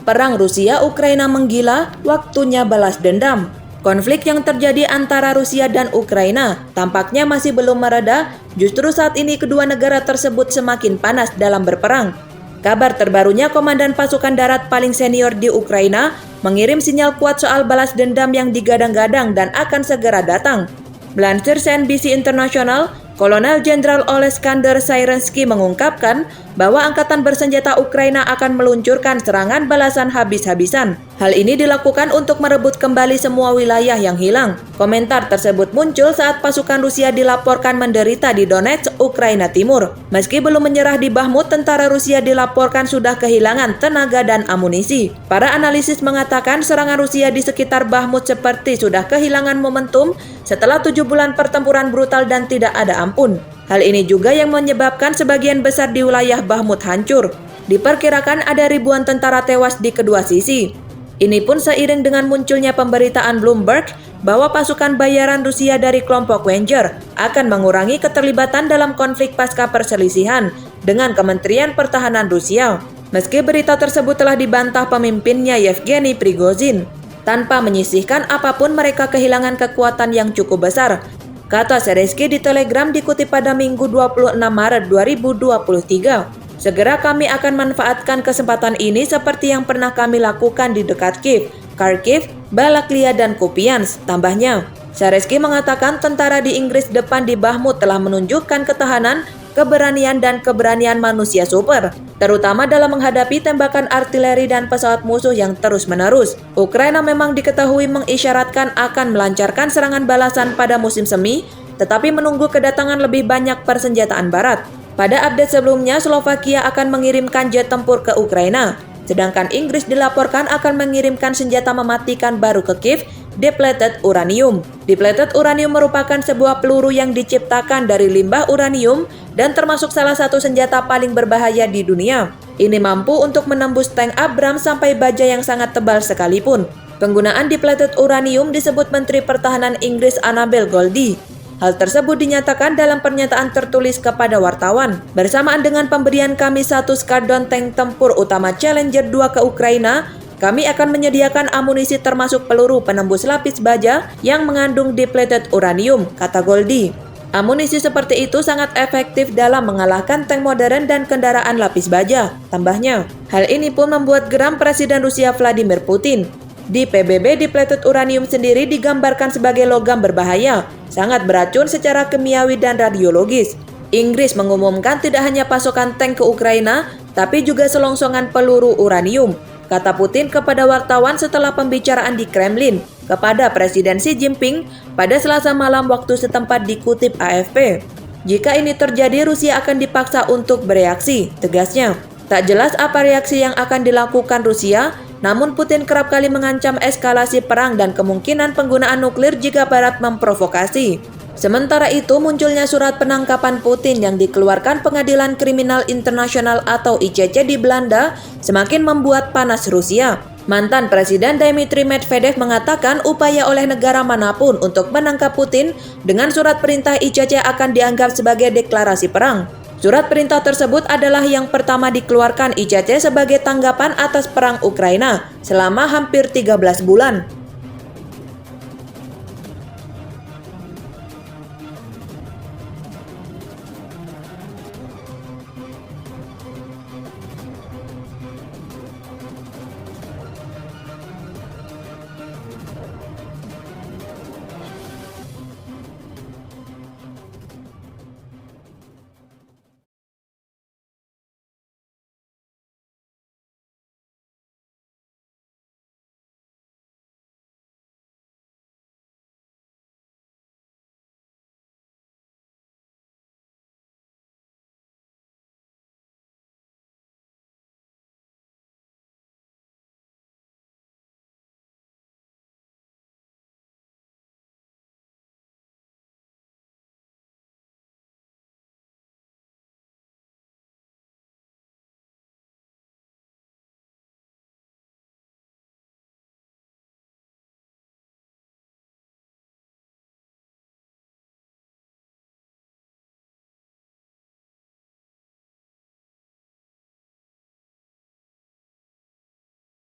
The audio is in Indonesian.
Perang Rusia-Ukraina menggila, waktunya balas dendam. Konflik yang terjadi antara Rusia dan Ukraina tampaknya masih belum mereda, justru saat ini kedua negara tersebut semakin panas dalam berperang. Kabar terbarunya Komandan Pasukan Darat paling senior di Ukraina mengirim sinyal kuat soal balas dendam yang digadang-gadang dan akan segera datang. Melansir CNBC International, Kolonel Jenderal Oleksandr Syrensky mengungkapkan bahwa angkatan bersenjata Ukraina akan meluncurkan serangan balasan habis-habisan. Hal ini dilakukan untuk merebut kembali semua wilayah yang hilang. Komentar tersebut muncul saat pasukan Rusia dilaporkan menderita di Donetsk, Ukraina Timur. Meski belum menyerah di Bakhmut, tentara Rusia dilaporkan sudah kehilangan tenaga dan amunisi. Para analisis mengatakan serangan Rusia di sekitar Bakhmut seperti sudah kehilangan momentum setelah 7 bulan pertempuran brutal dan tidak ada ampun. Hal ini juga yang menyebabkan sebagian besar di wilayah Bakhmut hancur. Diperkirakan ada ribuan tentara tewas di kedua sisi. Ini pun seiring dengan munculnya pemberitaan Bloomberg bahwa pasukan bayaran Rusia dari kelompok Wenger akan mengurangi keterlibatan dalam konflik pasca perselisihan dengan Kementerian Pertahanan Rusia. Meski berita tersebut telah dibantah pemimpinnya Yevgeny Prigozhin, tanpa menyisihkan apapun mereka kehilangan kekuatan yang cukup besar, kata Syrensky di Telegram dikutip pada Minggu 26 Maret 2023. Segera kami akan manfaatkan kesempatan ini seperti yang pernah kami lakukan di dekat Kiev, Kharkiv, Balaklia, dan Kupiansk, tambahnya. Syrensky mengatakan tentara di Inggris depan di Bakhmut telah menunjukkan ketahanan, keberanian, dan keberanian manusia super, terutama dalam menghadapi tembakan artileri dan pesawat musuh yang terus-menerus. Ukraina memang diketahui mengisyaratkan akan melancarkan serangan balasan pada musim semi, tetapi menunggu kedatangan lebih banyak persenjataan barat. Pada update sebelumnya, Slovakia akan mengirimkan jet tempur ke Ukraina, sedangkan Inggris dilaporkan akan mengirimkan senjata mematikan baru ke Kiev, depleted uranium. Depleted uranium merupakan sebuah peluru yang diciptakan dari limbah uranium dan termasuk salah satu senjata paling berbahaya di dunia. Ini mampu untuk menembus tank Abrams sampai baja yang sangat tebal sekalipun. Penggunaan depleted uranium disebut Menteri Pertahanan Inggris Annabel Goldie. Hal tersebut dinyatakan dalam pernyataan tertulis kepada wartawan. Bersamaan dengan pemberian kami satu skadron tank tempur utama Challenger 2 ke Ukraina, kami akan menyediakan amunisi termasuk peluru penembus lapis baja yang mengandung depleted uranium, kata Goldie. Amunisi seperti itu sangat efektif dalam mengalahkan tank modern dan kendaraan lapis baja, tambahnya. Hal ini pun membuat geram Presiden Rusia Vladimir Putin. Di PBB, depleted uranium sendiri digambarkan sebagai logam berbahaya, sangat beracun secara kimiawi dan radiologis. Inggris mengumumkan tidak hanya pasokan tank ke Ukraina, tapi juga selongsongan peluru uranium, kata Putin kepada wartawan setelah pembicaraan di Kremlin kepada Presiden Xi Jinping pada Selasa malam waktu setempat, dikutip AFP. Jika ini terjadi, Rusia akan dipaksa untuk bereaksi, tegasnya. Tak jelas apa reaksi yang akan dilakukan Rusia, namun Putin kerap kali mengancam eskalasi perang dan kemungkinan penggunaan nuklir jika Barat memprovokasi. Sementara itu, munculnya surat penangkapan Putin yang dikeluarkan Pengadilan Kriminal Internasional atau ICC di Belanda semakin membuat panas Rusia. Mantan Presiden Dmitry Medvedev mengatakan upaya oleh negara manapun untuk menangkap Putin dengan surat perintah ICC akan dianggap sebagai deklarasi perang. Surat perintah tersebut adalah yang pertama dikeluarkan ICC sebagai tanggapan atas perang Ukraina selama hampir 13 bulan.